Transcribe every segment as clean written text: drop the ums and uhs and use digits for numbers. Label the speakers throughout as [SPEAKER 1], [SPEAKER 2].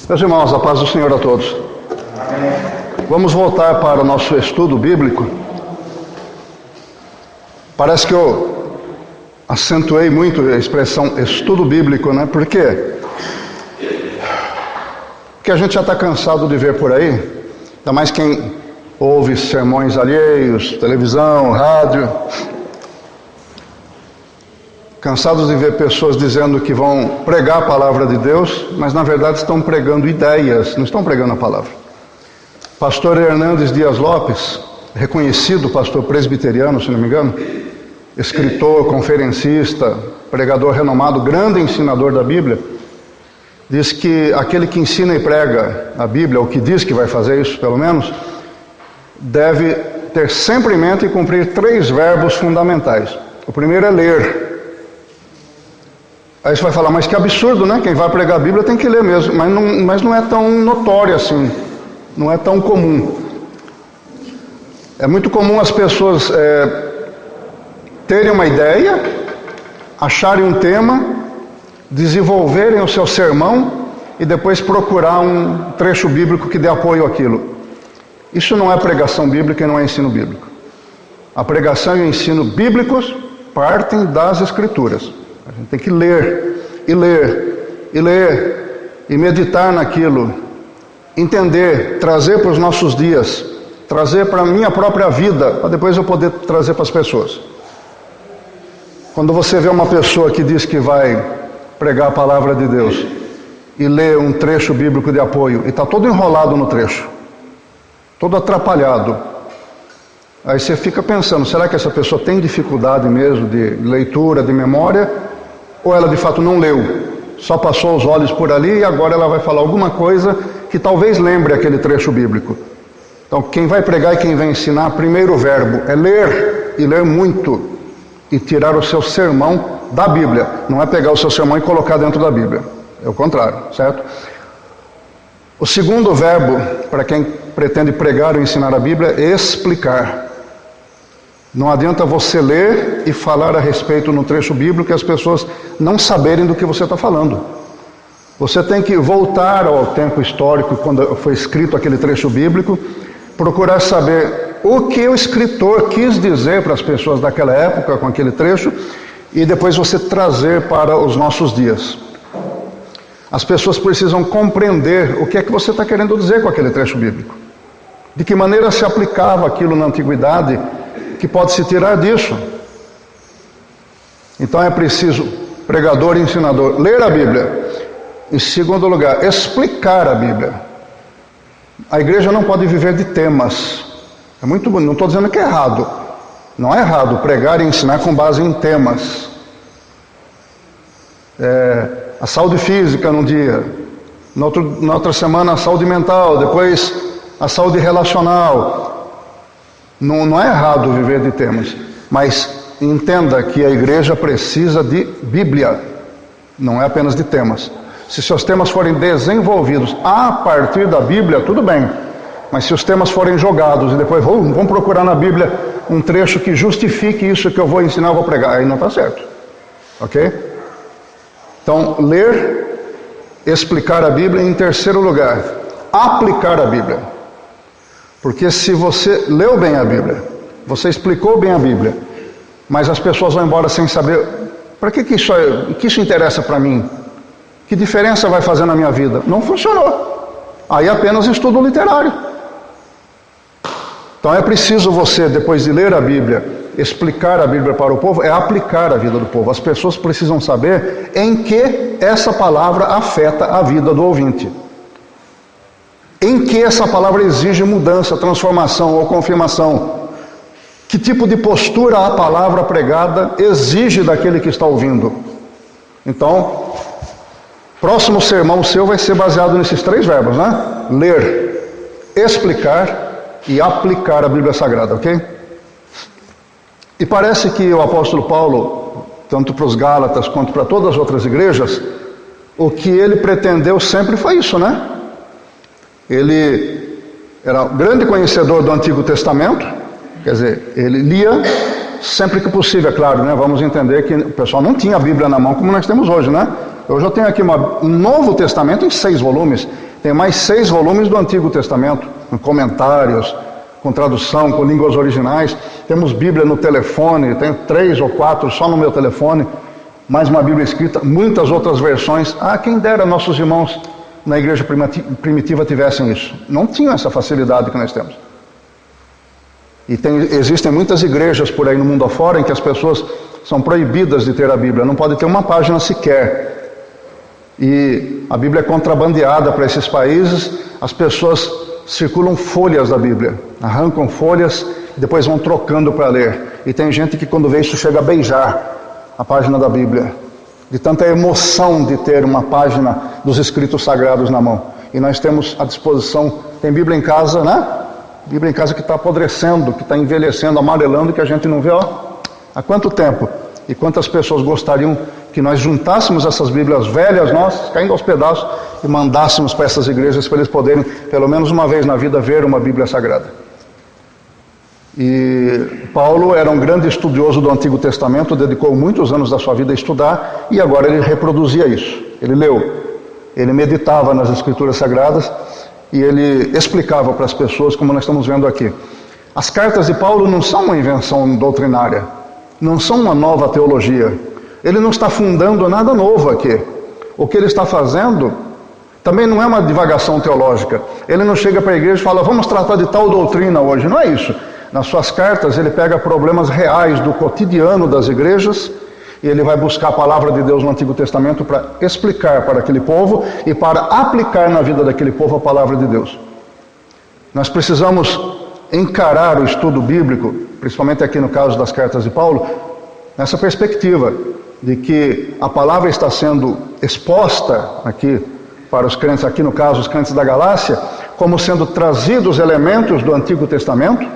[SPEAKER 1] Meus irmãos, a paz do Senhor a todos. Vamos voltar para o nosso estudo bíblico. Parece que eu acentuei muito a expressão estudo bíblico, né? Por quê? Porque a gente já está cansado de ver por aí, ainda mais quem ouve sermões alheios, televisão, rádio. Cansados de ver pessoas dizendo que vão pregar a palavra de Deus, mas na verdade estão pregando ideias, não estão pregando a palavra. Pastor Hernandes Dias Lopes, reconhecido pastor presbiteriano, se não me engano, escritor, conferencista, pregador renomado, grande ensinador da Bíblia, diz que aquele que ensina e prega a Bíblia, ou que diz que vai fazer isso pelo menos, deve ter sempre em mente e cumprir 3 verbos fundamentais. O primeiro é ler. Aí você vai falar, mas que absurdo, né? Quem vai pregar a Bíblia tem que ler mesmo. Mas não é tão notório assim, não é tão comum. É muito comum as pessoas terem uma ideia, acharem um tema, desenvolverem o seu sermão e depois procurar um trecho bíblico que dê apoio àquilo. Isso não é pregação bíblica e não é ensino bíblico. A pregação e o ensino bíblicos partem das Escrituras. A gente tem que ler, e ler, e ler, e meditar naquilo, entender, trazer para os nossos dias, trazer para a minha própria vida, para depois eu poder trazer para as pessoas. Quando você vê uma pessoa que diz que vai pregar a palavra de Deus e lê um trecho bíblico de apoio, e está todo enrolado no trecho, todo atrapalhado, aí você fica pensando, será que essa pessoa tem dificuldade mesmo de leitura, de memória? Ou ela de fato não leu, só passou os olhos por ali e agora ela vai falar alguma coisa que talvez lembre aquele trecho bíblico. Então quem vai pregar e quem vai ensinar, primeiro verbo é ler, e ler muito, e tirar o seu sermão da Bíblia. Não é pegar o seu sermão e colocar dentro da Bíblia, é o contrário, certo? O segundo verbo, para quem pretende pregar ou ensinar a Bíblia, é explicar. Não adianta você ler e falar a respeito no trecho bíblico e as pessoas não saberem do que você está falando. Você tem que voltar ao tempo histórico, quando foi escrito aquele trecho bíblico, procurar saber o que o escritor quis dizer para as pessoas daquela época com aquele trecho, e depois você trazer para os nossos dias. As pessoas precisam compreender o que é que você está querendo dizer com aquele trecho bíblico. De que maneira se aplicava aquilo na antiguidade, que pode se tirar disso. Então é preciso, pregador e ensinador, ler a Bíblia. Em segundo lugar, explicar a Bíblia. A igreja não pode viver de temas. É muito bonito, não estou dizendo que é errado. Não é errado pregar e ensinar com base em temas. A saúde física num dia, na outra semana a saúde mental, depois a saúde relacional. Não é errado viver de temas, mas entenda que a igreja precisa de Bíblia, não é apenas de temas. Se seus temas forem desenvolvidos a partir da Bíblia, tudo bem, mas se os temas forem jogados e depois vamos procurar na Bíblia um trecho que justifique isso que eu vou ensinar, eu vou pregar, aí não está certo, ok? Então, ler, explicar a Bíblia, e em terceiro lugar, aplicar a Bíblia. Porque se você leu bem a Bíblia, você explicou bem a Bíblia, mas as pessoas vão embora sem saber, para que isso interessa para mim? Que diferença vai fazer na minha vida? Não funcionou. Aí apenas estudo literário. Então é preciso você, depois de ler a Bíblia, explicar a Bíblia para o povo, é aplicar a vida do povo. As pessoas precisam saber em que essa palavra afeta a vida do ouvinte. Em que essa palavra exige mudança, transformação ou confirmação? Que tipo de postura a palavra pregada exige daquele que está ouvindo? Então, próximo sermão seu vai ser baseado nesses 3 verbos, né? Ler, explicar e aplicar a Bíblia Sagrada, ok? E parece que o apóstolo Paulo, tanto para os Gálatas quanto para todas as outras igrejas, o que ele pretendeu sempre foi isso, né? Ele era um grande conhecedor do Antigo Testamento, quer dizer, ele lia sempre que possível, é claro, né? Vamos entender que o pessoal não tinha a Bíblia na mão como nós temos hoje, né? Eu já tenho aqui um Novo Testamento em 6 volumes, tem mais 6 volumes do Antigo Testamento, com comentários, com tradução, com línguas originais. Temos Bíblia no telefone, tenho 3 ou 4 só no meu telefone, mais uma Bíblia escrita, muitas outras versões. Quem dera nossos irmãos na igreja primitiva tivessem isso. Não tinham essa facilidade que nós temos. E existem muitas igrejas por aí no mundo afora em que as pessoas são proibidas de ter a Bíblia, não pode ter uma página sequer. E a Bíblia é contrabandeada para esses países, as pessoas circulam folhas da Bíblia, arrancam folhas e depois vão trocando para ler. E tem gente que quando vê isso chega a beijar a página da Bíblia, de tanta emoção de ter uma página dos escritos sagrados na mão. E nós temos à disposição, tem Bíblia em casa, né? Bíblia em casa que está apodrecendo, que está envelhecendo, amarelando, que a gente não vê, há quanto tempo? E quantas pessoas gostariam que nós juntássemos essas Bíblias velhas nossas, caindo aos pedaços, e mandássemos para essas igrejas para eles poderem, pelo menos uma vez na vida, ver uma Bíblia Sagrada. E Paulo era um grande estudioso do Antigo Testamento, dedicou muitos anos da sua vida a estudar, e agora ele reproduzia isso. Ele leu, ele meditava nas Escrituras Sagradas, e ele explicava para as pessoas, como nós estamos vendo aqui. As cartas de Paulo não são uma invenção doutrinária, não são uma nova teologia. Ele não está fundando nada novo aqui. O que ele está fazendo também não é uma divagação teológica. Ele não chega para a igreja e fala, vamos tratar de tal doutrina hoje. Não é isso. Nas suas cartas ele pega problemas reais do cotidiano das igrejas e ele vai buscar a palavra de Deus no Antigo Testamento para explicar para aquele povo e para aplicar na vida daquele povo a palavra de Deus. Nós precisamos encarar o estudo bíblico, principalmente aqui no caso das cartas de Paulo, nessa perspectiva de que a palavra está sendo exposta aqui para os crentes, aqui no caso os crentes da Galácia, como sendo trazidos elementos do Antigo Testamento,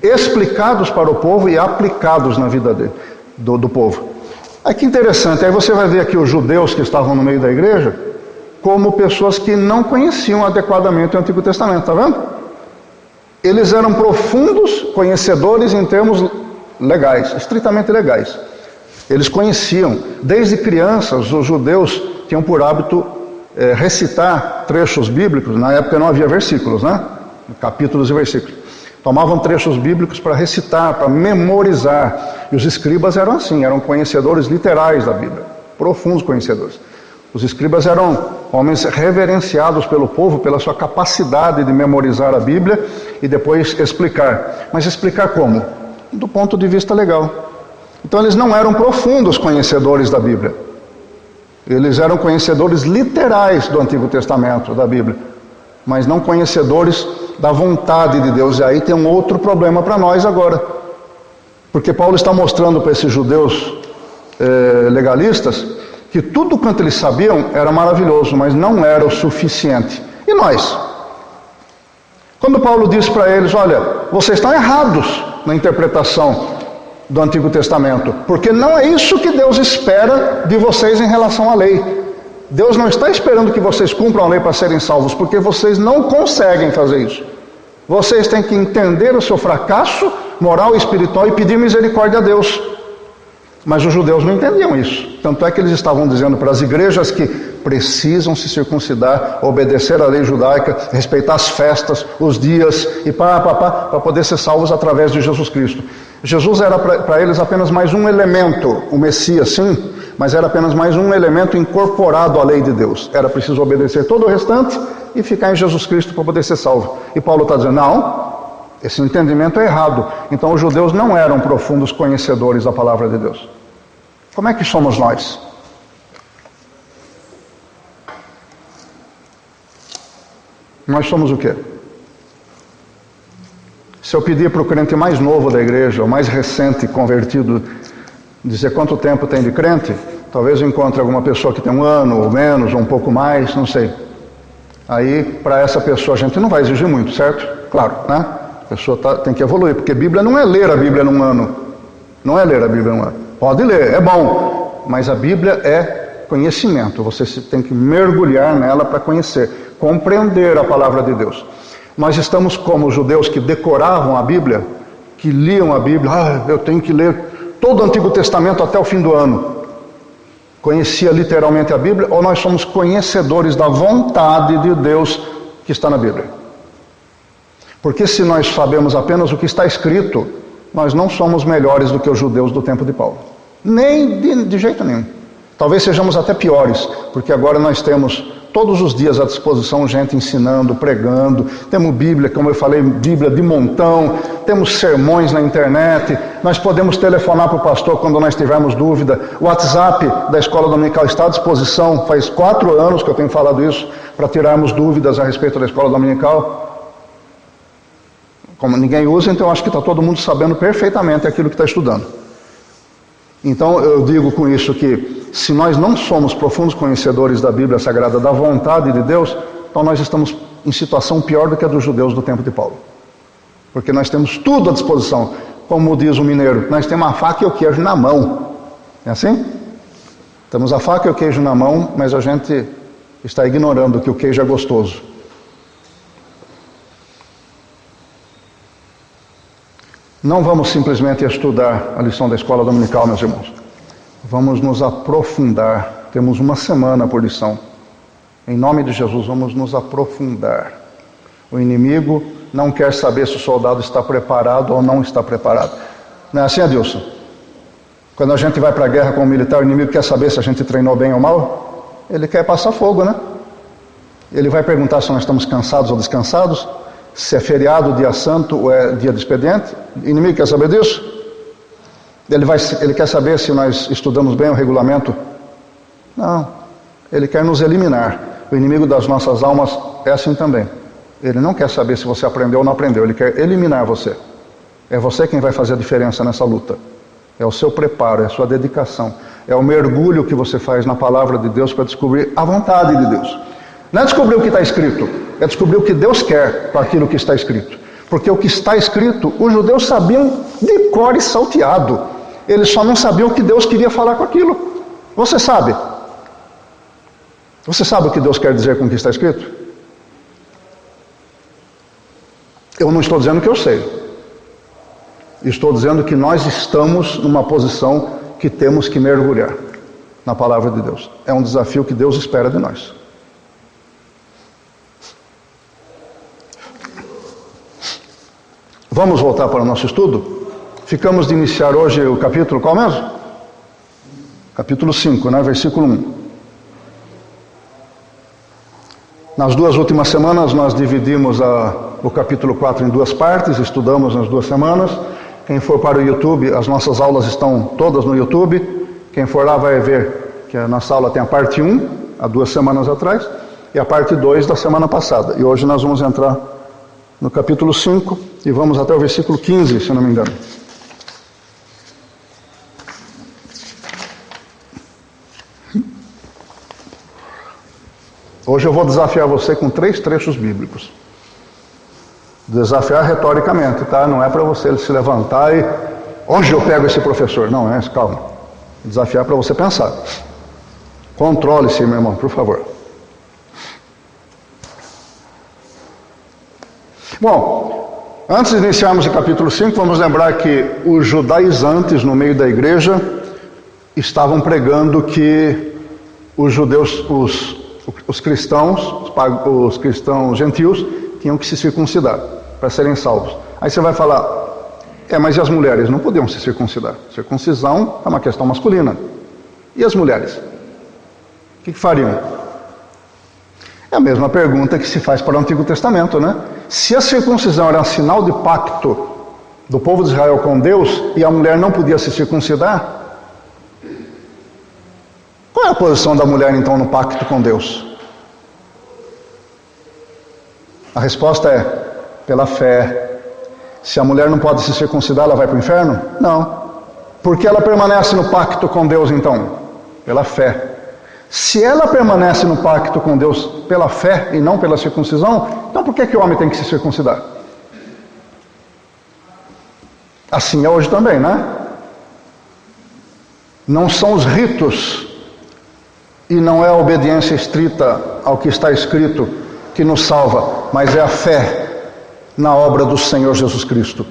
[SPEAKER 1] explicados para o povo e aplicados na vida do povo. Que interessante, aí você vai ver aqui os judeus que estavam no meio da igreja como pessoas que não conheciam adequadamente o Antigo Testamento, está vendo? Eles eram profundos conhecedores em termos legais, estritamente legais. Eles conheciam, desde crianças, os judeus tinham por hábito recitar trechos bíblicos. Na época não havia versículos, né? Capítulos e versículos. Tomavam trechos bíblicos para recitar, para memorizar. E os escribas eram assim, eram conhecedores literais da Bíblia, profundos conhecedores. Os escribas eram homens reverenciados pelo povo pela sua capacidade de memorizar a Bíblia e depois explicar. Mas explicar como? Do ponto de vista legal. Então eles não eram profundos conhecedores da Bíblia. Eles eram conhecedores literais do Antigo Testamento, da Bíblia, mas não conhecedores da vontade de Deus. E aí tem um outro problema para nós agora. Porque Paulo está mostrando para esses judeus legalistas que tudo quanto eles sabiam era maravilhoso, mas não era o suficiente. E nós? Quando Paulo diz para eles, olha, vocês estão errados na interpretação do Antigo Testamento, porque não é isso que Deus espera de vocês em relação à lei. Deus não está esperando que vocês cumpram a lei para serem salvos, porque vocês não conseguem fazer isso. Vocês têm que entender o seu fracasso moral e espiritual e pedir misericórdia a Deus. Mas os judeus não entendiam isso. Tanto é que eles estavam dizendo para as igrejas que precisam se circuncidar, obedecer à lei judaica, respeitar as festas, os dias e para poder ser salvos através de Jesus Cristo. Jesus era para eles apenas mais um elemento, o Messias sim, mas era apenas mais um elemento incorporado à lei de Deus. Era preciso obedecer todo o restante e ficar em Jesus Cristo para poder ser salvo. E Paulo está dizendo, não, esse entendimento é errado. Então os judeus não eram profundos conhecedores da palavra de Deus. Como é que somos nós? Nós somos o quê? Se eu pedir para o crente mais novo da igreja, o mais recente convertido, dizer quanto tempo tem de crente, talvez eu encontre alguma pessoa que tem 1 ano, ou menos, ou um pouco mais, não sei. Aí, para essa pessoa, a gente não vai exigir muito, certo? Claro, né? A pessoa tem que evoluir, porque Bíblia não é ler a Bíblia num ano. Não é ler a Bíblia num ano. Pode ler, é bom, mas a Bíblia é conhecimento. Você tem que mergulhar nela para conhecer, compreender a palavra de Deus. Nós estamos como os judeus que decoravam a Bíblia, que liam a Bíblia. Eu tenho que ler todo o Antigo Testamento até o fim do ano. conhecia literalmente a Bíblia, ou nós somos conhecedores da vontade de Deus que está na Bíblia. Porque se nós sabemos apenas o que está escrito, nós não somos melhores do que os judeus do tempo de Paulo. Nem de jeito nenhum. Talvez sejamos até piores, porque agora nós temos todos os dias à disposição gente ensinando, pregando, temos Bíblia, como eu falei, Bíblia de montão, temos sermões na internet, nós podemos telefonar para o pastor quando nós tivermos dúvida, o WhatsApp da Escola Dominical está à disposição, faz 4 anos que eu tenho falado isso, para tirarmos dúvidas a respeito da Escola Dominical. Como ninguém usa, então eu acho que está todo mundo sabendo perfeitamente aquilo que está estudando. Então eu digo com isso que se nós não somos profundos conhecedores da Bíblia Sagrada, da vontade de Deus, então nós estamos em situação pior do que a dos judeus do tempo de Paulo. Porque nós temos tudo à disposição. Como diz o mineiro, nós temos a faca e o queijo na mão. É assim? Temos a faca e o queijo na mão, mas a gente está ignorando que o queijo é gostoso. Não vamos simplesmente estudar a lição da escola dominical, meus irmãos. Vamos nos aprofundar. Temos uma semana por lição. Em nome de Jesus, vamos nos aprofundar. O inimigo não quer saber se o soldado está preparado ou não está preparado. Não é assim, Adilson? Quando a gente vai para a guerra com o militar, o inimigo quer saber se a gente treinou bem ou mal? Ele quer passar fogo, né? Ele vai perguntar se nós estamos cansados ou descansados, se é feriado, dia santo ou é dia de expediente. O inimigo quer saber disso? Ele quer saber se nós estudamos bem o regulamento? Não. Ele quer nos eliminar. O inimigo das nossas almas é assim também. Ele não quer saber se você aprendeu ou não aprendeu. Ele quer eliminar você. É você quem vai fazer a diferença nessa luta. É o seu preparo, é a sua dedicação. É o mergulho que você faz na palavra de Deus para descobrir a vontade de Deus. Não é descobrir o que está escrito, é descobrir o que Deus quer com aquilo que está escrito. Porque o que está escrito, os judeus sabiam de cor e salteado. Eles só não sabiam o que Deus queria falar com aquilo. Você sabe? Você sabe o que Deus quer dizer com o que está escrito? Eu não estou dizendo que eu sei. Estou dizendo que nós estamos numa posição que temos que mergulhar na palavra de Deus. É um desafio que Deus espera de nós. Vamos voltar para o nosso estudo? Ficamos de iniciar hoje o capítulo, qual mesmo? Capítulo 5, né? Versículo 1. Nas 2 últimas semanas nós dividimos o capítulo 4 em 2 partes, estudamos nas 2 semanas. Quem for para o YouTube, as nossas aulas estão todas no YouTube. Quem for lá vai ver que a nossa aula tem a parte 1, há 2 semanas atrás, e a parte 2 da semana passada. E hoje nós vamos entrar no capítulo 5 e vamos até o versículo 15, se não me engano. Hoje eu vou desafiar você com 3 trechos bíblicos. Desafiar retoricamente, tá? Não é para você se levantar e... Onde eu pego esse professor? Não, calma. Desafiar para você pensar. Controle-se, meu irmão, por favor. Bom, antes de iniciarmos o capítulo 5, vamos lembrar que os judaizantes no meio da igreja estavam pregando que os judeus, os cristãos gentios, tinham que se circuncidar para serem salvos. Aí você vai falar, mas e as mulheres? Não podiam se circuncidar. Circuncisão é uma questão masculina. E as mulheres? O que fariam? É a mesma pergunta que se faz para o Antigo Testamento, né? Se a circuncisão era um sinal de pacto do povo de Israel com Deus e a mulher não podia se circuncidar, qual é a posição da mulher então no pacto com Deus? A resposta é pela fé. Se a mulher não pode se circuncidar, ela vai para o inferno? Não. Por que ela permanece no pacto com Deus então? Pela fé. Se ela permanece no pacto com Deus pela fé e não pela circuncisão, então por que o homem tem que se circuncidar? Assim é hoje também, né? Não são os ritos e não é a obediência estrita ao que está escrito que nos salva, mas é a fé na obra do Senhor Jesus Cristo.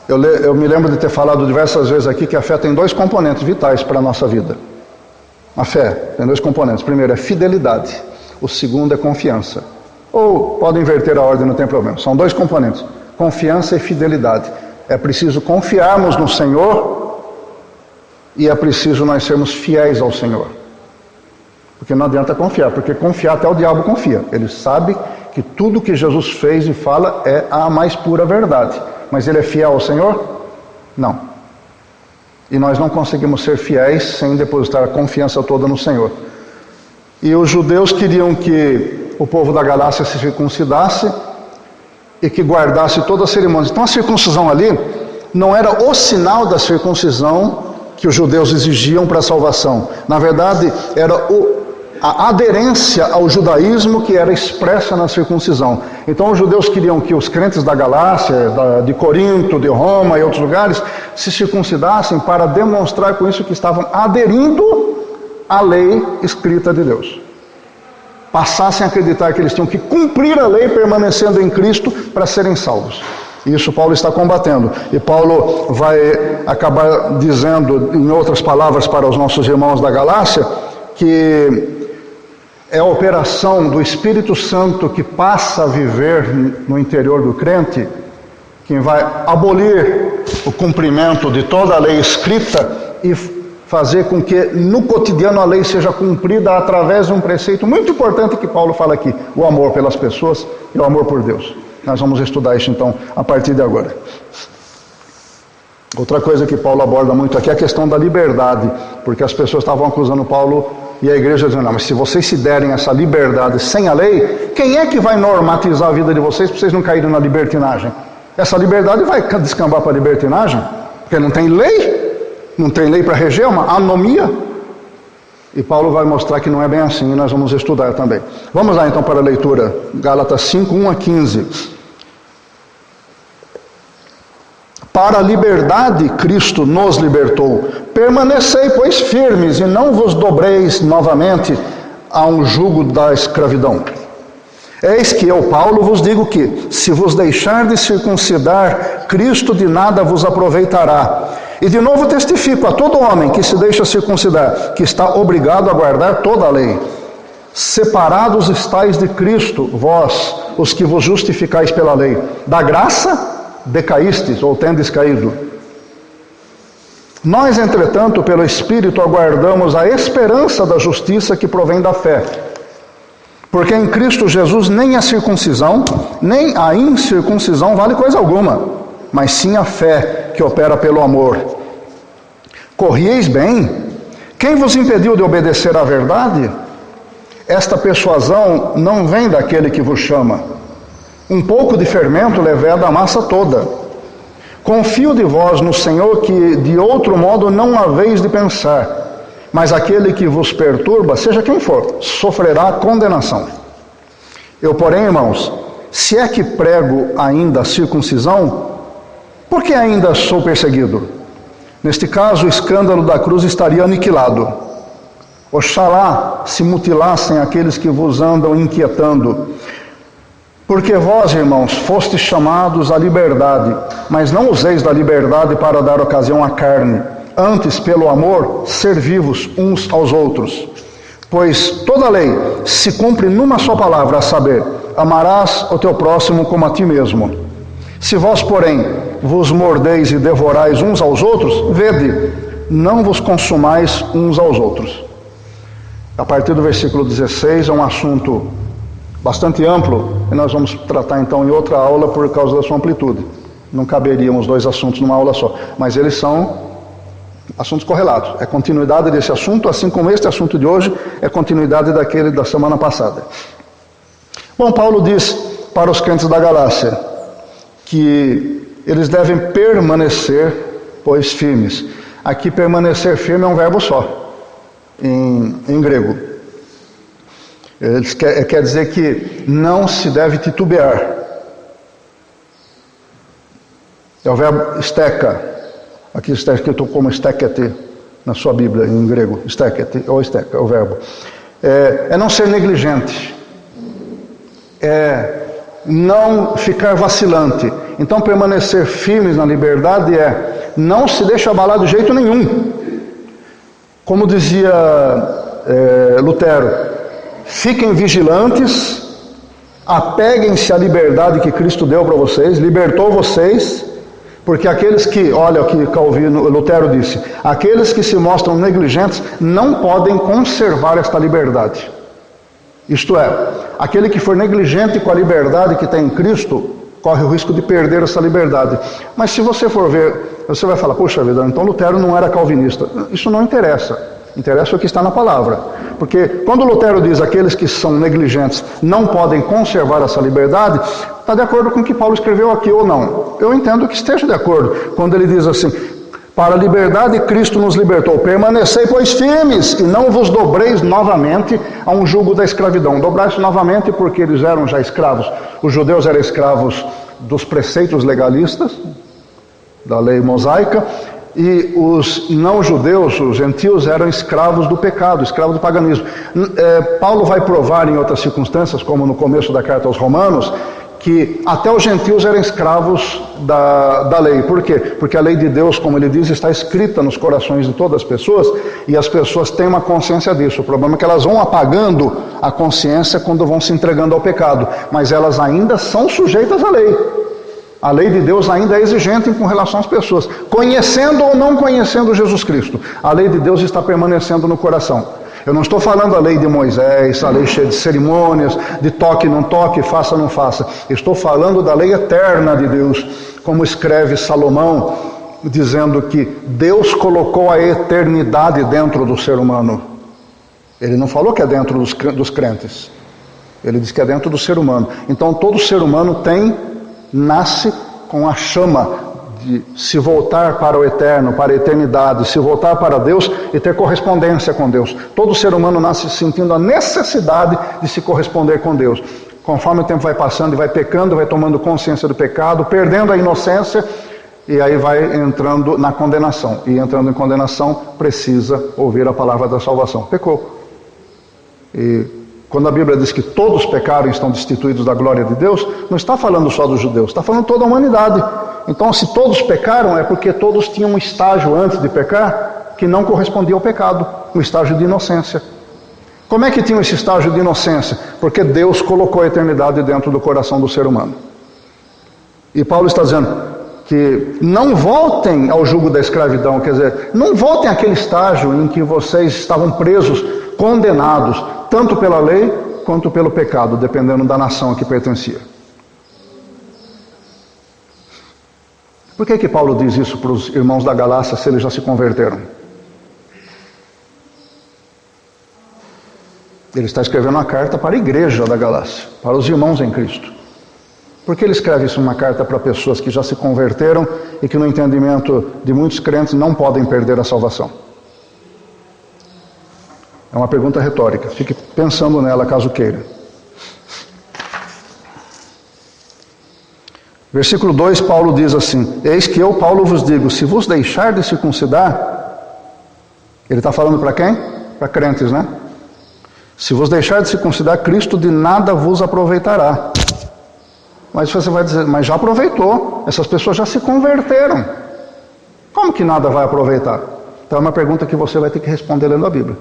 [SPEAKER 1] Eu me lembro de ter falado diversas vezes aqui que a fé tem 2 componentes vitais para a nossa vida. A fé tem 2 componentes. O primeiro é fidelidade, o segundo é confiança. Ou pode inverter a ordem, não tem problema. São 2 componentes, confiança e fidelidade. É preciso confiarmos no Senhor e é preciso nós sermos fiéis ao Senhor. Porque não adianta confiar, porque confiar até o diabo confia. Ele sabe que tudo que Jesus fez e fala é a mais pura verdade. Mas ele é fiel ao Senhor? Não. E nós não conseguimos ser fiéis sem depositar a confiança toda no Senhor. E os judeus queriam que o povo da Galácia se circuncidasse e que guardasse todas as cerimônias. Então a circuncisão ali não era o sinal da circuncisão que os judeus exigiam para a salvação. Na verdade, era a aderência ao judaísmo que era expressa na circuncisão. Então os judeus queriam que os crentes da Galácia, de Corinto, de Roma e outros lugares se circuncidassem para demonstrar com isso que estavam aderindo à lei escrita de Deus. Passassem a acreditar que eles tinham que cumprir a lei permanecendo em Cristo para serem salvos. Isso Paulo está combatendo. E Paulo vai acabar dizendo, em outras palavras, para os nossos irmãos da Galácia, que é a operação do Espírito Santo que passa a viver no interior do crente, quem vai abolir o cumprimento de toda a lei escrita e fazer com que no cotidiano a lei seja cumprida através de um preceito muito importante que Paulo fala aqui, o amor pelas pessoas e o amor por Deus. Nós vamos estudar isso então a partir de agora. Outra coisa que Paulo aborda muito aqui é a questão da liberdade, porque as pessoas estavam acusando Paulo e a igreja dizendo, não, mas se vocês se derem essa liberdade sem a lei, quem é que vai normatizar a vida de vocês para vocês não caírem na libertinagem? Essa liberdade vai descambar para a libertinagem, porque não tem lei. Não tem lei para reger, é uma anomia. E Paulo vai mostrar que não é bem assim, e nós vamos estudar também. Vamos lá então para a leitura. Gálatas 5, 1 a 15. Para a liberdade Cristo nos libertou. Permanecei, pois, firmes, e não vos dobreis novamente a um jugo da escravidão. Eis que eu, Paulo, vos digo que, se vos deixardes circuncidar, Cristo de nada vos aproveitará. E de novo testifico a todo homem que se deixa circuncidar, que está obrigado a guardar toda a lei. Separados estáis de Cristo, vós, os que vos justificais pela lei. Da graça, decaístes, ou tendes caído. Nós, entretanto, pelo Espírito, aguardamos a esperança da justiça que provém da fé. Porque em Cristo Jesus nem a circuncisão, nem a incircuncisão vale coisa alguma, mas sim a fé que opera pelo amor. Corrieis bem? Quem vos impediu de obedecer à verdade? Esta persuasão não vem daquele que vos chama. Um pouco de fermento leveda a massa toda. Confio de vós no Senhor que de outro modo não haveis de pensar. Mas aquele que vos perturba, seja quem for, sofrerá condenação. Eu, porém, irmãos, se é que prego ainda a circuncisão, por que ainda sou perseguido? Neste caso, o escândalo da cruz estaria aniquilado. Oxalá se mutilassem aqueles que vos andam inquietando. Porque vós, irmãos, fostes chamados à liberdade, mas não useis da liberdade para dar ocasião à carne. Antes, pelo amor, servi-vos uns aos outros. Pois toda a lei se cumpre numa só palavra, a saber, amarás o teu próximo como a ti mesmo. Se vós, porém, vos mordeis e devorais uns aos outros, vede, não vos consumais uns aos outros. A partir do versículo 16 é um assunto bastante amplo, e nós vamos tratar então em outra aula por causa da sua amplitude. Não caberiam os 2 assuntos numa aula só, mas eles são assuntos correlatos. É continuidade desse assunto, assim como este assunto de hoje é continuidade daquele da semana passada. Bom, Paulo diz para os crentes da Galácia que eles devem permanecer, pois, firmes. Aqui, permanecer firme é um verbo só, em grego. Quer dizer que não se deve titubear. É o verbo steka. Aqui está escrito como stekete na sua Bíblia, em grego. Stekete, ou steka, é o verbo. É não ser negligente. É não ficar vacilante. Então, permanecer firmes na liberdade não se deixa abalar de jeito nenhum. Como dizia Lutero, fiquem vigilantes, apeguem-se à liberdade que Cristo deu para vocês, libertou vocês, porque aqueles que, olha o que Lutero disse, aqueles que se mostram negligentes não podem conservar esta liberdade. Isto é, aquele que for negligente com a liberdade que tem em Cristo, corre o risco de perder essa liberdade. Mas se você for ver, você vai falar, puxa vida, então Lutero não era calvinista. Isso não interessa. Interessa o que está na palavra. Porque quando Lutero diz aqueles que são negligentes não podem conservar essa liberdade, está de acordo com o que Paulo escreveu aqui ou não? Eu entendo que esteja de acordo. Quando ele diz assim, para a liberdade Cristo nos libertou, permanecei pois firmes e não vos dobreis novamente a um jugo da escravidão. Dobrar-se novamente porque eles eram já escravos. Os judeus eram escravos dos preceitos legalistas, da lei mosaica, e os não-judeus, os gentios, eram escravos do pecado, escravos do paganismo. Paulo vai provar em outras circunstâncias, como no começo da carta aos Romanos, que até os gentios eram escravos da lei. Por quê? Porque a lei de Deus, como ele diz, está escrita nos corações de todas as pessoas, e as pessoas têm uma consciência disso. O problema é que elas vão apagando a consciência quando vão se entregando ao pecado, mas elas ainda são sujeitas à lei. A lei de Deus ainda é exigente com relação às pessoas, conhecendo ou não conhecendo Jesus Cristo. A lei de Deus está permanecendo no coração. Eu não estou falando a lei de Moisés, a lei cheia de cerimônias, de toque, não toque, faça, não faça. Estou falando da lei eterna de Deus, como escreve Salomão, dizendo que Deus colocou a eternidade dentro do ser humano. Ele não falou que é dentro dos crentes. Ele diz que é dentro do ser humano. Então todo ser humano nasce com a chama de se voltar para o eterno, para a eternidade, se voltar para Deus e ter correspondência com Deus. Todo ser humano nasce sentindo a necessidade de se corresponder com Deus. Conforme o tempo vai passando e vai pecando, vai tomando consciência do pecado, perdendo a inocência, e aí vai entrando na condenação. E entrando em condenação, precisa ouvir a palavra da salvação. Pecou. E quando a Bíblia diz que todos pecaram e estão destituídos da glória de Deus, não está falando só dos judeus, está falando toda a humanidade. Então, se todos pecaram, é porque todos tinham um estágio antes de pecar que não correspondia ao pecado, um estágio de inocência. Como é que tinha esse estágio de inocência? Porque Deus colocou a eternidade dentro do coração do ser humano. E Paulo está dizendo que não voltem ao jugo da escravidão, quer dizer, não voltem àquele estágio em que vocês estavam presos, condenados, tanto pela lei quanto pelo pecado, dependendo da nação a que pertencia. Por que Paulo diz isso para os irmãos da Galácia se eles já se converteram? Ele está escrevendo uma carta para a igreja da Galácia, para os irmãos em Cristo. Por que ele escreve isso uma carta para pessoas que já se converteram e que no entendimento de muitos crentes não podem perder a salvação? É uma pergunta retórica, fique pensando nela caso queira. Versículo 2, Paulo diz assim, eis que eu, Paulo, vos digo, se vos deixar de circuncidar, ele está falando para quem? Para crentes, né? Se vos deixar de circuncidar, Cristo de nada vos aproveitará. Mas você vai dizer, mas já aproveitou, essas pessoas já se converteram. Como que nada vai aproveitar? Então é uma pergunta que você vai ter que responder lendo a Bíblia.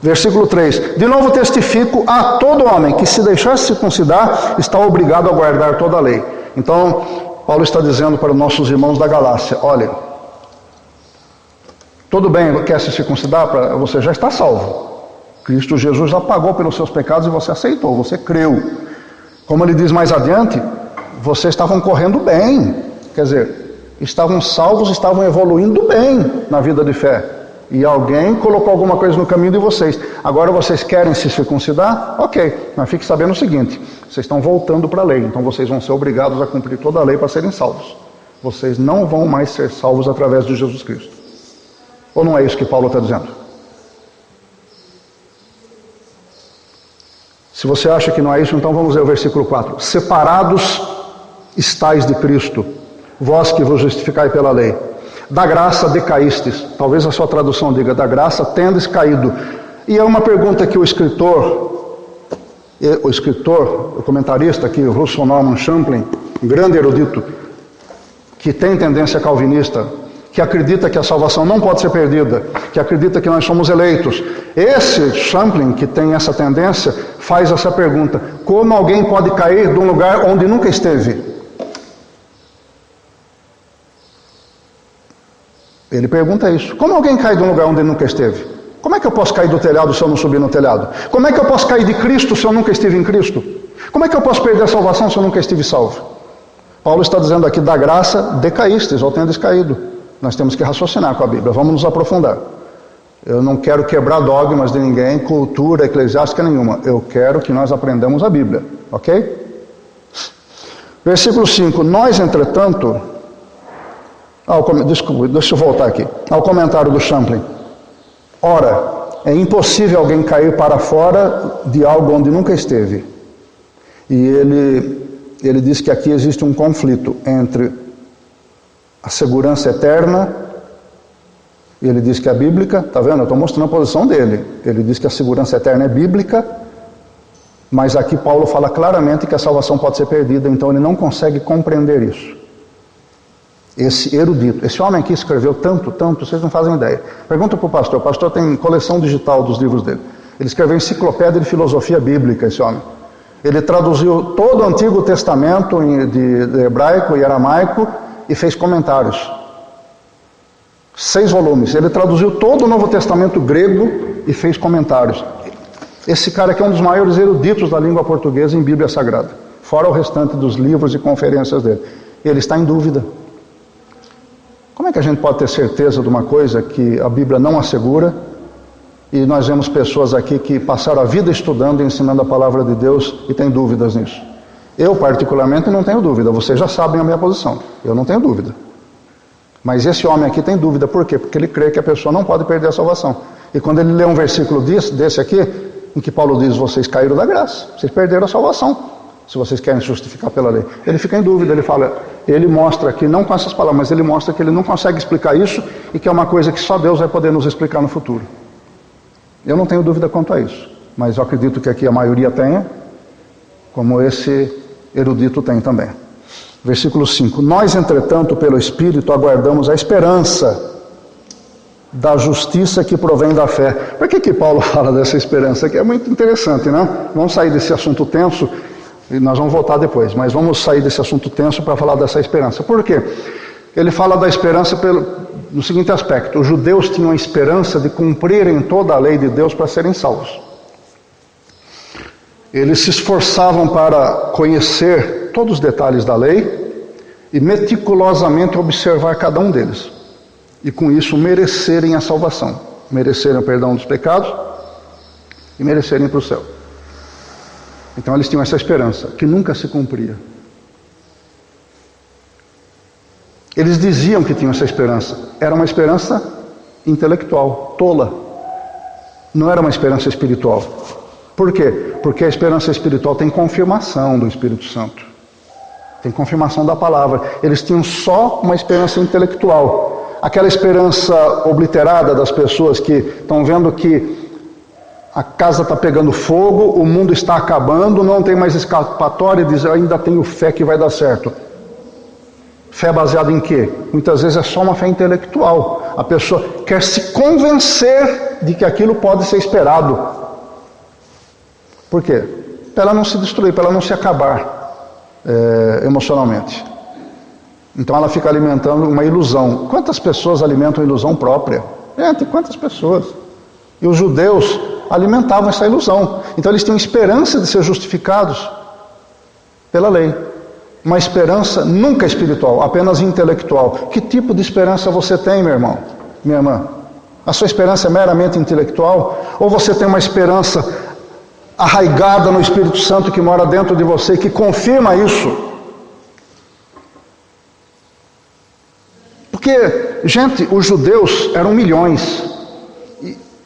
[SPEAKER 1] Versículo 3, de novo testifico a todo homem que se deixar circuncidar, está obrigado a guardar toda a lei. Então, Paulo está dizendo para os nossos irmãos da Galácia, olha, tudo bem, quer se circuncidar, você já está salvo. Cristo Jesus já pagou pelos seus pecados e você aceitou, você creu. Como ele diz mais adiante, vocês estavam correndo bem, quer dizer, estavam salvos, estavam evoluindo bem na vida de fé. E alguém colocou alguma coisa no caminho de vocês. Agora vocês querem se circuncidar? Ok, mas fique sabendo o seguinte, vocês estão voltando para a lei, então vocês vão ser obrigados a cumprir toda a lei para serem salvos. Vocês não vão mais ser salvos através de Jesus Cristo. Ou não é isso que Paulo está dizendo? Se você acha que não é isso, então vamos ler o versículo 4. Separados estais de Cristo, vós que vos justificai pela lei. Da graça decaístes, talvez a sua tradução diga, da graça tendes caído. E é uma pergunta que o escritor o escritor, o comentarista aqui, o Russell Norman Champlin, um grande erudito, que tem tendência calvinista, que acredita que a salvação não pode ser perdida, que acredita que nós somos eleitos. Esse Champlin, que tem essa tendência, faz essa pergunta: como alguém pode cair de um lugar onde nunca esteve? Ele pergunta isso. Como alguém cai de um lugar onde nunca esteve? Como é que eu posso cair do telhado se eu não subir no telhado? Como é que eu posso cair de Cristo se eu nunca estive em Cristo? Como é que eu posso perder a salvação se eu nunca estive salvo? Paulo está dizendo aqui: da graça decaístes, ou tendes caído. Nós temos que raciocinar com a Bíblia. Vamos nos aprofundar. Eu não quero quebrar dogmas de ninguém, cultura eclesiástica nenhuma. Eu quero que nós aprendamos a Bíblia. Ok? Versículo 5. Nós, entretanto... Desculpa, deixa eu voltar aqui. Ao comentário do Champlin. Ora, é impossível alguém cair para fora de algo onde nunca esteve. E ele diz que aqui existe um conflito entre a segurança eterna, e ele diz que é bíblica. Está vendo? Eu estou mostrando a posição dele. Ele diz que a segurança eterna é bíblica, mas aqui Paulo fala claramente que a salvação pode ser perdida, então ele não consegue compreender isso. Esse erudito, esse homem aqui escreveu tanto, vocês não fazem ideia. Pergunta para o pastor tem coleção digital dos livros dele. Ele escreveu enciclopédia de filosofia bíblica, esse homem. Ele traduziu todo o Antigo Testamento de hebraico e aramaico e fez comentários. 6 volumes. Ele traduziu todo o Novo Testamento grego e fez comentários. Esse cara aqui é um dos maiores eruditos da língua portuguesa em Bíblia Sagrada, fora o restante dos livros e conferências dele. Ele está em dúvida. Como é que a gente pode ter certeza de uma coisa que a Bíblia não assegura, e nós vemos pessoas aqui que passaram a vida estudando e ensinando a palavra de Deus e têm dúvidas nisso? Eu, particularmente, não tenho dúvida. Vocês já sabem a minha posição. Eu não tenho dúvida. Mas esse homem aqui tem dúvida. Por quê? Porque ele crê que a pessoa não pode perder a salvação. E quando ele lê um versículo desse aqui, em que Paulo diz: vocês caíram da graça, vocês perderam a salvação, se vocês querem justificar pela lei. Ele fica em dúvida, ele mostra aqui, não com essas palavras, mas ele mostra que ele não consegue explicar isso e que é uma coisa que só Deus vai poder nos explicar no futuro. Eu não tenho dúvida quanto a isso, mas eu acredito que aqui a maioria tenha, como esse erudito tem também. Versículo 5. Nós, entretanto, pelo Espírito, aguardamos a esperança da justiça que provém da fé. Por que Paulo fala dessa esperança aqui? É muito interessante, né? Vamos sair desse assunto tenso, e nós vamos voltar depois, mas vamos sair desse assunto tenso para falar dessa esperança. Por quê? Ele fala da esperança no seguinte aspecto: os judeus tinham a esperança de cumprirem toda a lei de Deus para serem salvos. Eles se esforçavam para conhecer todos os detalhes da lei e meticulosamente observar cada um deles. E com isso merecerem a salvação, merecerem o perdão dos pecados e merecerem para o céu. Então eles tinham essa esperança, que nunca se cumpria. Eles diziam que tinham essa esperança. Era uma esperança intelectual, tola. Não era uma esperança espiritual. Por quê? Porque a esperança espiritual tem confirmação do Espírito Santo. Tem confirmação da palavra. Eles tinham só uma esperança intelectual. Aquela esperança obliterada das pessoas que estão vendo que a casa está pegando fogo, o mundo está acabando, não tem mais escapatória, e diz: eu ainda tenho fé que vai dar certo. Fé baseada em quê? Muitas vezes é só uma fé intelectual. A pessoa quer se convencer de que aquilo pode ser esperado. Por quê? Para ela não se destruir, para ela não se acabar emocionalmente. Então ela fica alimentando uma ilusão. Quantas pessoas alimentam a ilusão própria? Tem quantas pessoas? E os judeus alimentavam essa ilusão. Então eles tinham esperança de ser justificados pela lei. Uma esperança nunca espiritual, apenas intelectual. Que tipo de esperança você tem, meu irmão, minha irmã? A sua esperança é meramente intelectual? Ou você tem uma esperança arraigada no Espírito Santo que mora dentro de você, que confirma isso? Porque, gente, os judeus eram milhões.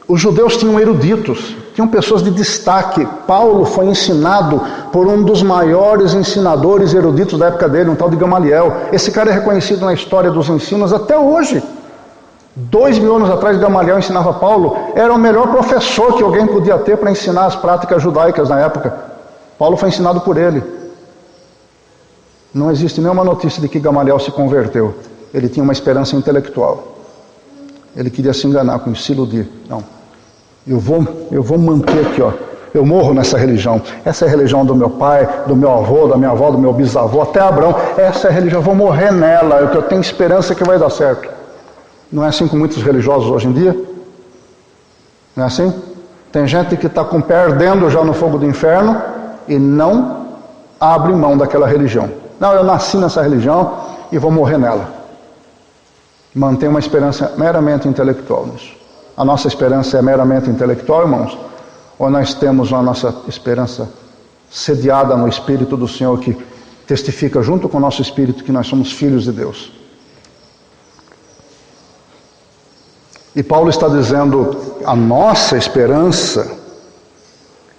[SPEAKER 1] Os judeus tinham eruditos, tinham pessoas de destaque. Paulo foi ensinado por um dos maiores ensinadores eruditos da época dele, um tal de Gamaliel. Esse cara é reconhecido na história dos ensinos até hoje. 2000 anos atrás, Gamaliel ensinava Paulo. Era o melhor professor que alguém podia ter para ensinar as práticas judaicas na época. Paulo foi ensinado por ele. Não existe nenhuma notícia de que Gamaliel se converteu. Ele tinha uma esperança intelectual. Ele queria se enganar, com se iludir. Não. Eu vou manter aqui, ó. Eu morro nessa religião. Essa é a religião do meu pai, do meu avô, da minha avó, do meu bisavô, até Abraão. Essa é a religião, eu vou morrer nela. Eu tenho esperança que vai dar certo. Não é assim com muitos religiosos hoje em dia? Não é assim? Tem gente que está com o pé ardendo já no fogo do inferno e não abre mão daquela religião. Não, eu nasci nessa religião e vou morrer nela. Mantém uma esperança meramente intelectual nisso. A nossa esperança é meramente intelectual, irmãos? Ou nós temos a nossa esperança sediada no Espírito do Senhor, que testifica junto com o nosso Espírito que nós somos filhos de Deus? E Paulo está dizendo, a nossa esperança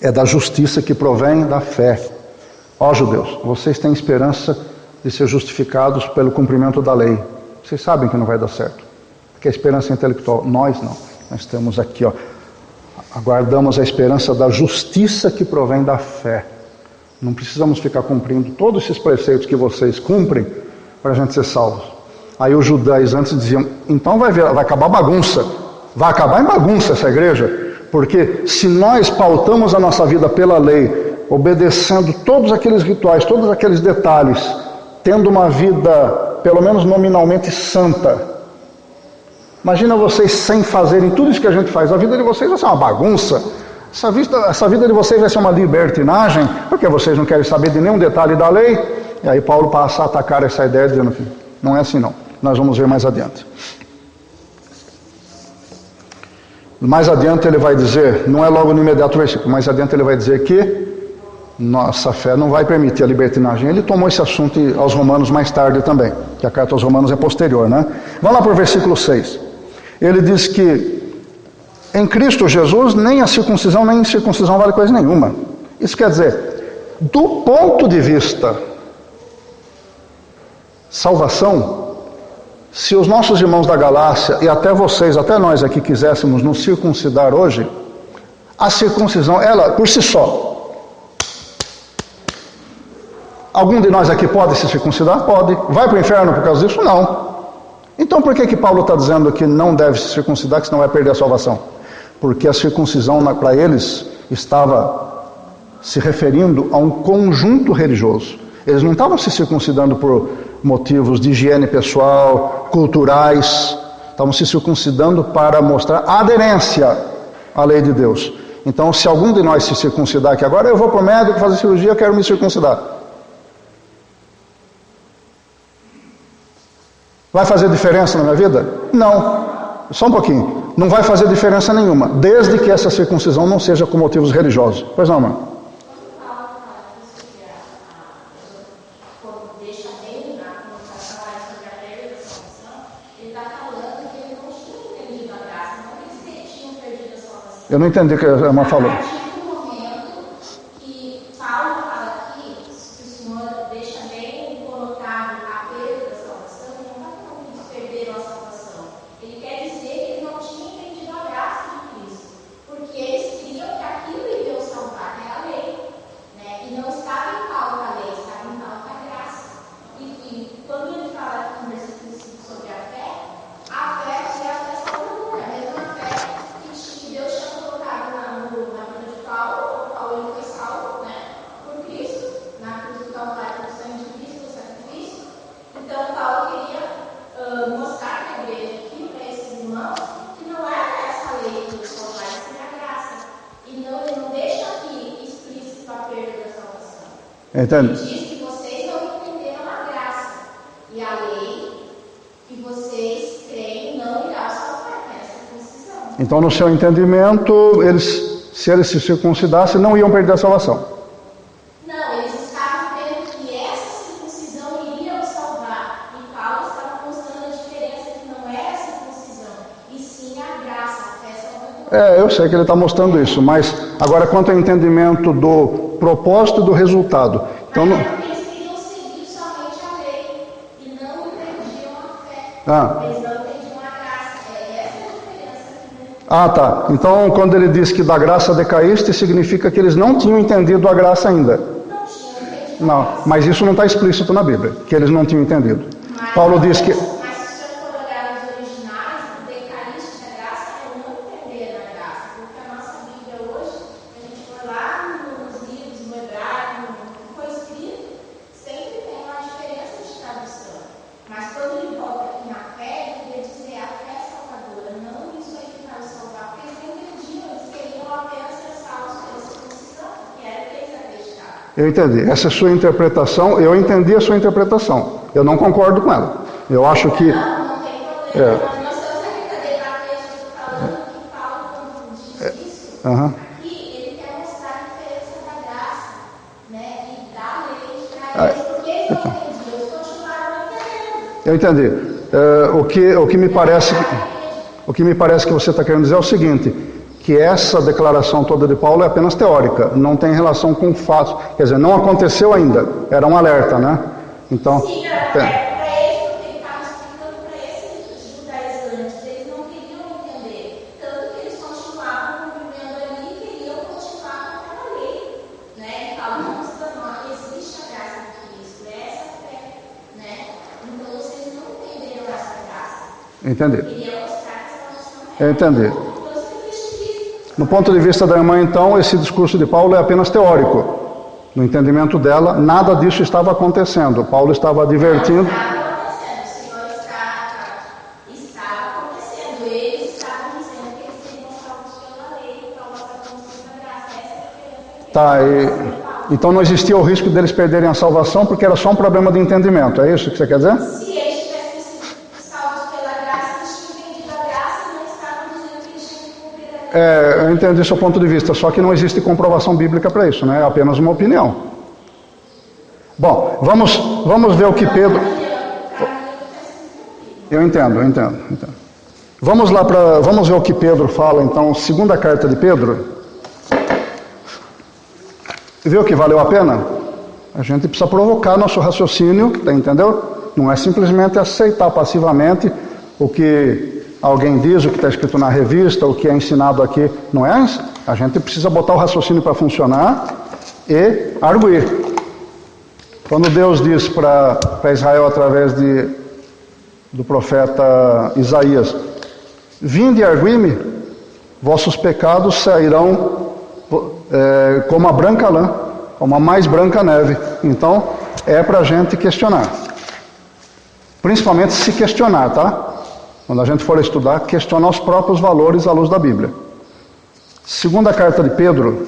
[SPEAKER 1] é da justiça que provém da fé. Ó judeus, vocês têm esperança de ser justificados pelo cumprimento da lei. Vocês sabem que não vai dar certo, porque a esperança é intelectual. Nós não. Nós temos aqui, ó, aguardamos a esperança da justiça que provém da fé. Não precisamos ficar cumprindo todos esses preceitos que vocês cumprem para a gente ser salvos. Aí os judeus antes diziam, então vai acabar bagunça. Vai acabar em bagunça essa igreja, porque se nós pautamos a nossa vida pela lei, obedecendo todos aqueles rituais, todos aqueles detalhes, tendo uma vida, pelo menos nominalmente, santa. Imagina vocês sem fazerem tudo isso que a gente faz. A vida de vocês vai ser uma bagunça. Essa vida de vocês vai ser uma libertinagem, porque vocês não querem saber de nenhum detalhe da lei. E aí Paulo passa a atacar essa ideia, dizendo que não é assim não. Nós vamos ver mais adiante. Mais adiante ele vai dizer, não é logo no imediato versículo, mais adiante ele vai dizer que nossa fé não vai permitir a libertinagem. Ele tomou esse assunto aos Romanos mais tarde também, que a carta aos Romanos é posterior, né? Vamos lá para o versículo 6. Ele diz que em Cristo Jesus nem a circuncisão nem a incircuncisão vale coisa nenhuma. Isso quer dizer, do ponto de vista salvação, se os nossos irmãos da Galácia e até vocês, até nós aqui quiséssemos nos circuncidar hoje, a circuncisão, ela por si só, algum de nós aqui pode se circuncidar? Pode. Vai para o inferno por causa disso? Não. Então por que Paulo está dizendo que não deve se circuncidar, que senão vai perder a salvação? Porque a circuncisão para eles estava se referindo a um conjunto religioso. Eles não estavam se circuncidando por motivos de higiene pessoal, culturais. Estavam se circuncidando para mostrar aderência à lei de Deus. Então se algum de nós se circuncidar aqui agora, eu vou para o médico fazer cirurgia, eu quero me circuncidar. Vai fazer diferença na minha vida? Não. Só um pouquinho. Não vai fazer diferença nenhuma, desde que essa circuncisão não seja com motivos religiosos. Pois não, mãe? Eu não entendi o que a irmã falou. Entende?
[SPEAKER 2] Ele diz que vocês não entenderam a graça e a lei que vocês creem não irá salvar essa circuncisão.
[SPEAKER 1] Então, no seu entendimento, se eles se circuncidassem, não iam perder a salvação.
[SPEAKER 2] Não, eles estavam crendo que essa circuncisão iria os salvar. E Paulo estava mostrando a diferença que não era a circuncisão, e sim a graça, a fé salvadora.
[SPEAKER 1] Eu sei que ele está mostrando isso, mas agora quanto ao entendimento do propósito e do resultado. Então,
[SPEAKER 2] eles queriam seguir somente a lei e não entendiam a fé. Eles não entendiam a graça. Essa é a diferença aqui, né?
[SPEAKER 1] Ah, tá. Então, quando ele diz que da graça decaíste, significa que eles não tinham entendido a graça ainda. Não, mas isso não está explícito na Bíblia, que eles não tinham entendido. Paulo diz que...
[SPEAKER 2] Mas se você for olhar nos originais, o decaíste da graça é o não entender da graça. Porque a nossa Bíblia hoje, a gente for lá nos livros, no hebraico, no que foi escrito, sempre tem uma diferença de tradução. Mas quando ele volta aqui na fé, ele queria dizer a fé salvadora, não isso aí que vai salvar. Porque eles não entendiam, eles queriam apenas ser salvos pela circuncisão, que era o que eles acreditavam.
[SPEAKER 1] Eu entendi. Essa é a sua interpretação. Eu entendi a sua interpretação. Eu não concordo com ela. Eu acho que...
[SPEAKER 2] Não tem problema. Nós estamos aqui para debater, eu estou falando que Paulo, quando diz isso, que ele quer mostrar a diferença da graça, né? E da lei para eles, porque eles não entendiam, eles continuaram não entendendo.
[SPEAKER 1] Eu entendi. O que me parece que você está querendo dizer é o seguinte, que essa declaração toda de Paulo é apenas teórica, não tem relação com fatos. Quer dizer, não aconteceu ainda. Era um alerta, né? Então...
[SPEAKER 2] Sim, para eles, porque ele estava explicando para esses judaizantes, eles não queriam entender. Tanto que eles continuavam vivendo ali e queriam continuar com aquela lei. Né? E Paulo mostra que existe a graça de Cristo, essa fé. Né? Então vocês não entenderam essa graça.
[SPEAKER 1] Entendi.
[SPEAKER 2] Queria mostrar que essa noção
[SPEAKER 1] Eu entendi. No ponto de vista da irmã, então, esse discurso de Paulo é apenas teórico. No entendimento dela, nada disso estava acontecendo. Paulo estava advertindo.
[SPEAKER 2] Estava acontecendo. Eles estavam dizendo que eles seriam salvos pela lei, por causa da consciência da graça. Essa é a diferença.
[SPEAKER 1] Tá, então não existia o risco deles perderem a salvação, porque era só um problema de entendimento. É isso que você quer dizer?
[SPEAKER 2] Se eles tivessem sido salvos pela graça, eles tinham entendido a graça e não estavam dizendo que eles tinham que cumprir a lei.
[SPEAKER 1] Eu entendi seu ponto de vista, só que não existe comprovação bíblica para isso, né? É apenas uma opinião. Bom, vamos ver o que Pedro... Eu entendo. Vamos ver o que Pedro fala, então, segunda carta de Pedro. Viu que valeu a pena? A gente precisa provocar nosso raciocínio, entendeu? Não é simplesmente aceitar passivamente o que alguém diz, o que está escrito na revista, o que é ensinado aqui. Não é? A gente precisa botar o raciocínio para funcionar e arguir. Quando Deus diz para Israel através do profeta Isaías: vinde e argui-me, vossos pecados sairão como a branca lã, como a mais branca neve. Então, é para a gente questionar. Principalmente se questionar, tá? Quando a gente for estudar, questionar os próprios valores à luz da Bíblia. Segunda carta de Pedro,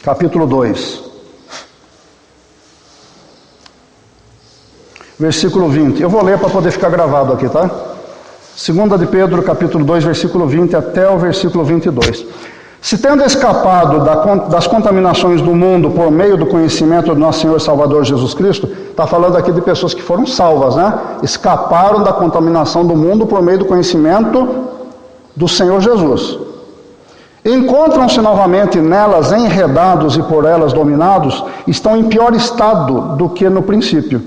[SPEAKER 1] capítulo 2. Versículo 20. Eu vou ler para poder ficar gravado aqui, tá? Segunda de Pedro, capítulo 2, versículo 20 até o versículo 22. Se tendo escapado das contaminações do mundo por meio do conhecimento do nosso Senhor e Salvador Jesus Cristo, está falando aqui de pessoas que foram salvas, né? Escaparam da contaminação do mundo por meio do conhecimento do Senhor Jesus. Encontram-se novamente nelas enredados e por elas dominados, estão em pior estado do que no princípio.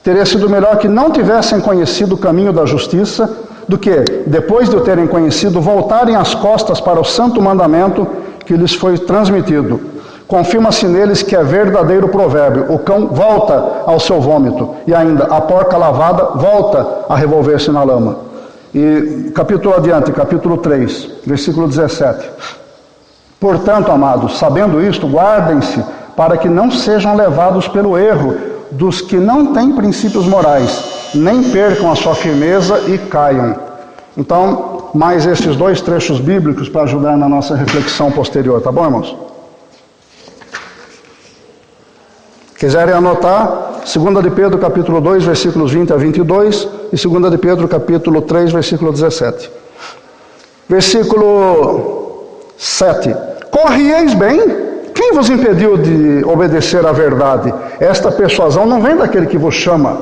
[SPEAKER 1] Teria sido melhor que não tivessem conhecido o caminho da justiça, do que, depois de o terem conhecido, voltarem as costas para o santo mandamento que lhes foi transmitido. Confirma-se neles que é verdadeiro provérbio: o cão volta ao seu vômito, e ainda a porca lavada volta a revolver-se na lama. E capítulo adiante, capítulo 3, versículo 17. Portanto, amados, sabendo isto, guardem-se para que não sejam levados pelo erro dos que não têm princípios morais, nem percam a sua firmeza e caiam. Então, mais esses dois trechos bíblicos para ajudar na nossa reflexão posterior, tá bom, irmãos? Quiserem anotar, 2 de Pedro, capítulo 2, versículos 20 a 22, e 2 de Pedro, capítulo 3, versículo 17. Versículo 7. Corrieis bem? Quem vos impediu de obedecer à verdade? Esta persuasão não vem daquele que vos chama.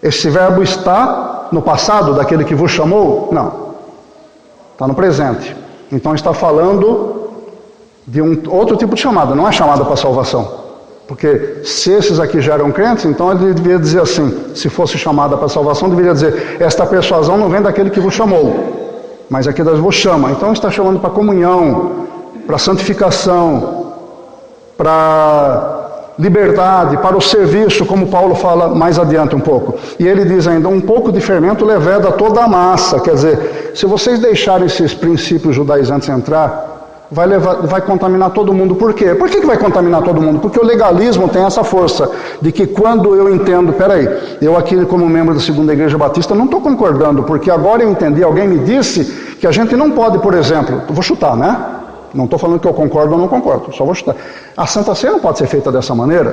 [SPEAKER 1] Esse verbo está no passado, daquele que vos chamou? Não. Está no presente. Então está falando de um outro tipo de chamada, não é chamada para salvação. Porque se esses aqui já eram crentes, então ele deveria dizer assim, se fosse chamada para salvação, deveria dizer: esta persuasão não vem daquele que vos chamou. mas aqui Deus vos chama. Então está chamando para comunhão, para santificação, para liberdade, para o serviço, como Paulo fala mais adiante um pouco. E ele diz ainda, um pouco de fermento leveda toda a massa. Quer dizer, se vocês deixarem esses princípios judaizantes entrar, vai contaminar todo mundo. Por quê? Por que vai contaminar todo mundo? Porque o legalismo tem essa força de que quando eu entendo, peraí, eu aqui como membro da Segunda Igreja Batista não estou concordando, porque agora eu entendi, alguém me disse que a gente não pode, por exemplo, vou chutar, né? Não estou falando que eu concordo ou não concordo, só vou chutar. A Santa Ceia não pode ser feita dessa maneira.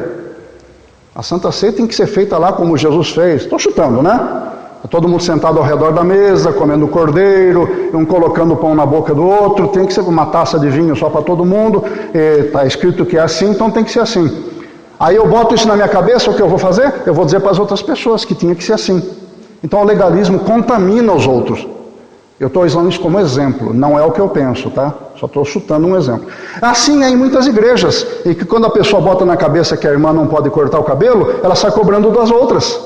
[SPEAKER 1] A Santa Ceia tem que ser feita lá como Jesus fez. Estou chutando, né? Todo mundo sentado ao redor da mesa, comendo cordeiro, um colocando o pão na boca do outro. Tem que ser uma taça de vinho só para todo mundo. Está escrito que é assim, então tem que ser assim. Aí eu boto isso na minha cabeça, o que eu vou fazer? Eu vou dizer para as outras pessoas que tinha que ser assim. Então o legalismo contamina os outros. Eu estou usando isso como exemplo, não é o que eu penso, tá? Só estou chutando um exemplo. Assim é em muitas igrejas, e que quando a pessoa bota na cabeça que a irmã não pode cortar o cabelo, ela sai cobrando das outras.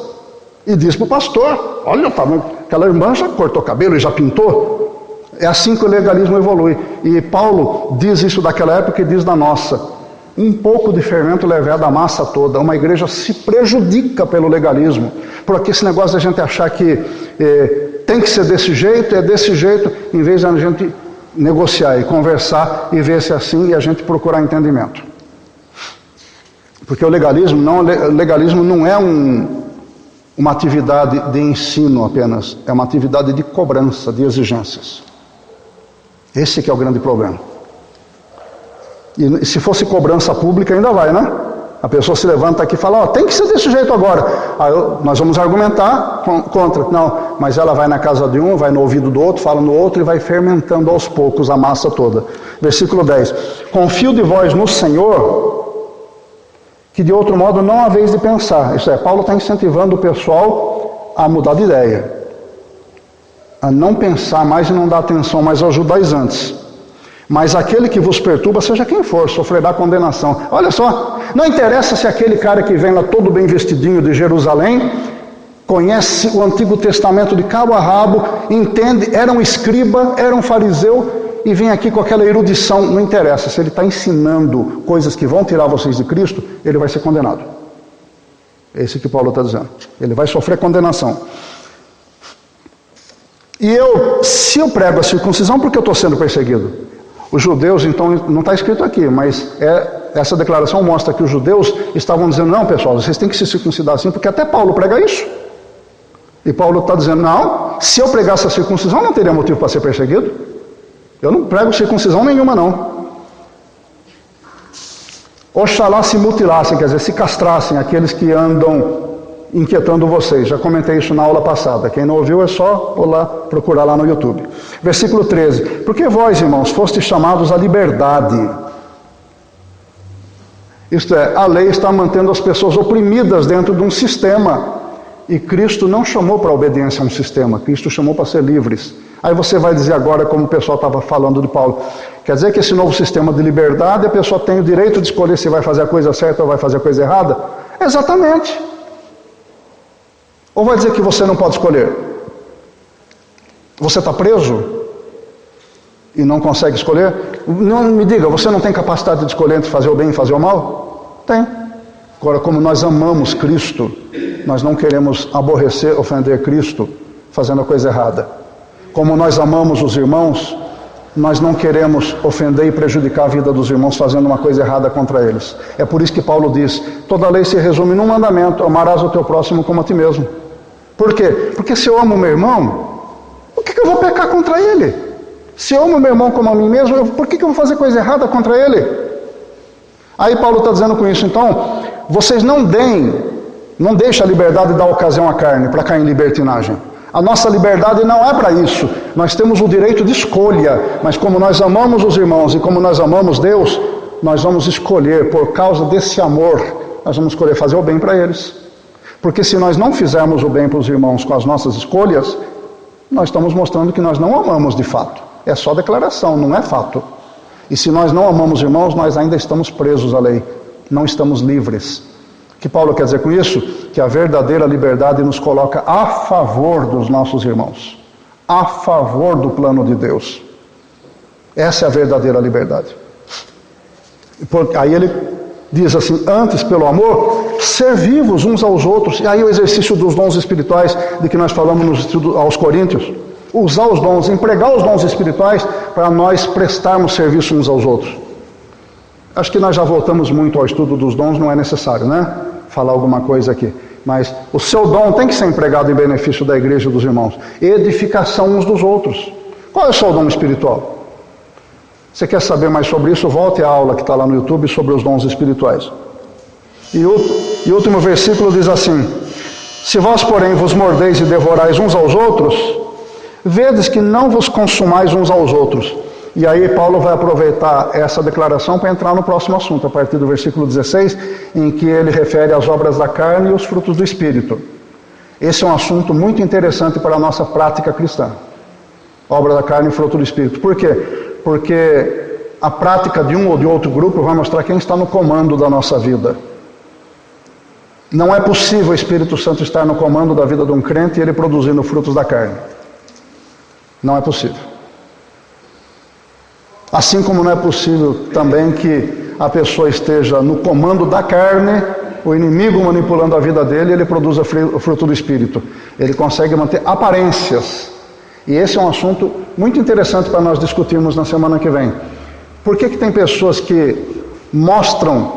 [SPEAKER 1] E diz para o pastor, olha, aquela irmã já cortou o cabelo e já pintou. É assim que o legalismo evolui. E Paulo diz isso daquela época e diz da nossa. Um pouco de fermento leveda a massa toda. Uma igreja se prejudica pelo legalismo. Porque esse negócio de a gente achar que tem que ser desse jeito, é desse jeito, em vez de a gente negociar e conversar e ver se é assim e a gente procurar entendimento. Porque o legalismo não é uma atividade de ensino apenas, é uma atividade de cobrança, de exigências. Esse que é o grande problema. E se fosse cobrança pública ainda vai, né? A pessoa se levanta aqui e fala, tem que ser desse jeito agora. Aí nós vamos argumentar contra. Não, mas ela vai na casa de um, vai no ouvido do outro, fala no outro e vai fermentando aos poucos a massa toda. Versículo 10. Confio de vós no Senhor, que de outro modo não há vez de pensar. Isso é, Paulo está incentivando o pessoal a mudar de ideia. A não pensar mais e não dar atenção mais aos judaizantes. Mas aquele que vos perturba, seja quem for, sofrerá condenação. Olha só, não interessa se aquele cara que vem lá todo bem vestidinho de Jerusalém, conhece o Antigo Testamento de cabo a rabo, entende, era um escriba, era um fariseu, e vem aqui com aquela erudição, não interessa. Se ele está ensinando coisas que vão tirar vocês de Cristo, ele vai ser condenado. É isso que Paulo está dizendo. Ele vai sofrer condenação. E se eu prego a circuncisão, por que eu estou sendo perseguido? Os judeus, então, não está escrito aqui, mas essa declaração mostra que os judeus estavam dizendo, não, pessoal, vocês têm que se circuncidar assim, porque até Paulo prega isso. E Paulo está dizendo, não, se eu pregasse a circuncisão, não teria motivo para ser perseguido. Eu não prego circuncisão nenhuma, não. Oxalá se mutilassem, quer dizer, se castrassem aqueles que andam inquietando vocês. Já comentei isso na aula passada. Quem não ouviu é só procurar lá no YouTube. Versículo 13. Porque vós, irmãos, fostes chamados à liberdade. Isto é, a lei está mantendo as pessoas oprimidas dentro de um sistema. E Cristo não chamou para a obediência a um sistema. Cristo chamou para ser livres. Aí você vai dizer agora, como o pessoal estava falando de Paulo, quer dizer que esse novo sistema de liberdade, a pessoa tem o direito de escolher se vai fazer a coisa certa ou vai fazer a coisa errada? Exatamente. Ou vai dizer que você não pode escolher? Você está preso e não consegue escolher? Não me diga, você não tem capacidade de escolher entre fazer o bem e fazer o mal? Tem. Agora, como nós amamos Cristo, nós não queremos aborrecer, ofender Cristo fazendo a coisa errada. Como nós amamos os irmãos, nós não queremos ofender e prejudicar a vida dos irmãos fazendo uma coisa errada contra eles. É por isso que Paulo diz, toda lei se resume num mandamento, amarás o teu próximo como a ti mesmo. Por quê? Porque se eu amo o meu irmão, por que eu vou pecar contra ele? Se eu amo o meu irmão como a mim mesmo, por que eu vou fazer coisa errada contra ele? Aí Paulo está dizendo com isso, então, vocês não deixem a liberdade dar ocasião à carne para cair em libertinagem. A nossa liberdade não é para isso. Nós temos o direito de escolha, mas como nós amamos os irmãos e como nós amamos Deus, nós vamos escolher, por causa desse amor, nós vamos escolher fazer o bem para eles. Porque se nós não fizermos o bem para os irmãos com as nossas escolhas, nós estamos mostrando que nós não amamos de fato. É só declaração, não é fato. E se nós não amamos os irmãos, nós ainda estamos presos à lei. Não estamos livres. O que Paulo quer dizer com isso? Que a verdadeira liberdade nos coloca a favor dos nossos irmãos. a favor do plano de Deus. Essa é a verdadeira liberdade. Aí ele diz assim, antes, pelo amor, servivos uns aos outros. E aí o exercício dos dons espirituais de que nós falamos no estudo aos Coríntios. Usar os dons, empregar os dons espirituais para nós prestarmos serviço uns aos outros. Acho que nós já voltamos muito ao estudo dos dons, não é necessário, né? Falar alguma coisa aqui. Mas o seu dom tem que ser empregado em benefício da igreja e dos irmãos. Edificação uns dos outros. Qual é o seu dom espiritual? Você quer saber mais sobre isso? Volte à aula que está lá no YouTube sobre os dons espirituais. E o último versículo diz assim: se vós, porém, vos mordeis e devorais uns aos outros, vedes que não vos consumais uns aos outros. E aí Paulo vai aproveitar essa declaração para entrar no próximo assunto, a partir do versículo 16, em que ele refere às obras da carne e os frutos do Espírito. Esse é um assunto muito interessante para a nossa prática cristã. Obra da carne e fruto do Espírito. Por quê? Porque a prática de um ou de outro grupo vai mostrar quem está no comando da nossa vida. Não é possível o Espírito Santo estar no comando da vida de um crente e ele produzindo frutos da carne. Não é possível. Assim como não é possível também que a pessoa esteja no comando da carne, o inimigo manipulando a vida dele, e ele produza o fruto do Espírito. Ele consegue manter aparências. E esse é um assunto muito interessante para nós discutirmos na semana que vem. Por que tem pessoas que mostram,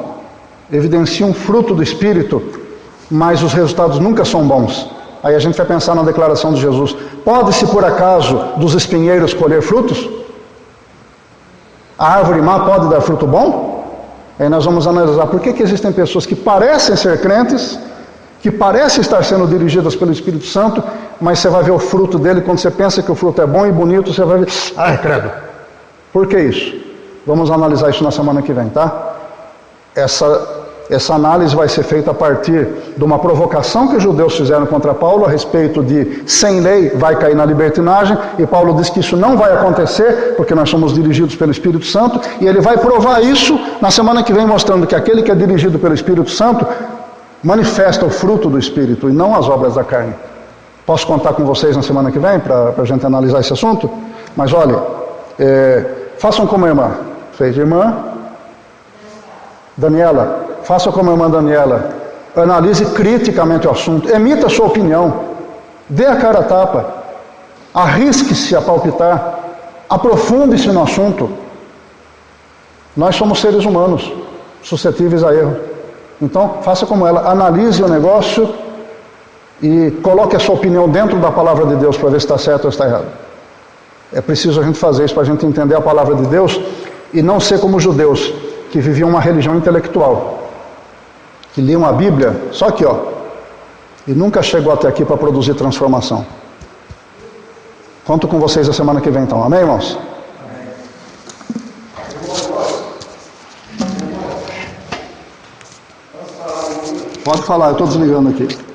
[SPEAKER 1] evidenciam fruto do Espírito, mas os resultados nunca são bons? Aí a gente vai pensar na declaração de Jesus. Pode-se, por acaso, dos espinheiros colher frutos? A árvore má pode dar fruto bom? Aí nós vamos analisar por que existem pessoas que parecem ser crentes, que parecem estar sendo dirigidas pelo Espírito Santo, mas você vai ver o fruto dele, quando você pensa que o fruto é bom e bonito, você vai ver, ai, credo. Por que isso? Vamos analisar isso na semana que vem, tá? Essa análise vai ser feita a partir de uma provocação que os judeus fizeram contra Paulo a respeito de sem lei vai cair na libertinagem, e Paulo diz que isso não vai acontecer porque nós somos dirigidos pelo Espírito Santo, e ele vai provar isso na semana que vem, mostrando que aquele que é dirigido pelo Espírito Santo manifesta o fruto do Espírito e não as obras da carne. Posso contar com vocês na semana que vem para a gente analisar esse assunto? Mas olha, façam como a irmã fez. Irmã Daniela, faça como a irmã Daniela, analise criticamente o assunto, emita a sua opinião, dê a cara a tapa, arrisque-se a palpitar, aprofunde-se no assunto. Nós somos seres humanos, suscetíveis a erro. Então, faça como ela, analise o negócio e coloque a sua opinião dentro da palavra de Deus para ver se está certo ou está errado. É preciso a gente fazer isso para a gente entender a palavra de Deus e não ser como os judeus, que viviam uma religião intelectual, que liam a Bíblia, só aqui, ó, e nunca chegou até aqui para produzir transformação. Conto com vocês a semana que vem, então. Amém, irmãos? Pode falar, eu estou desligando aqui.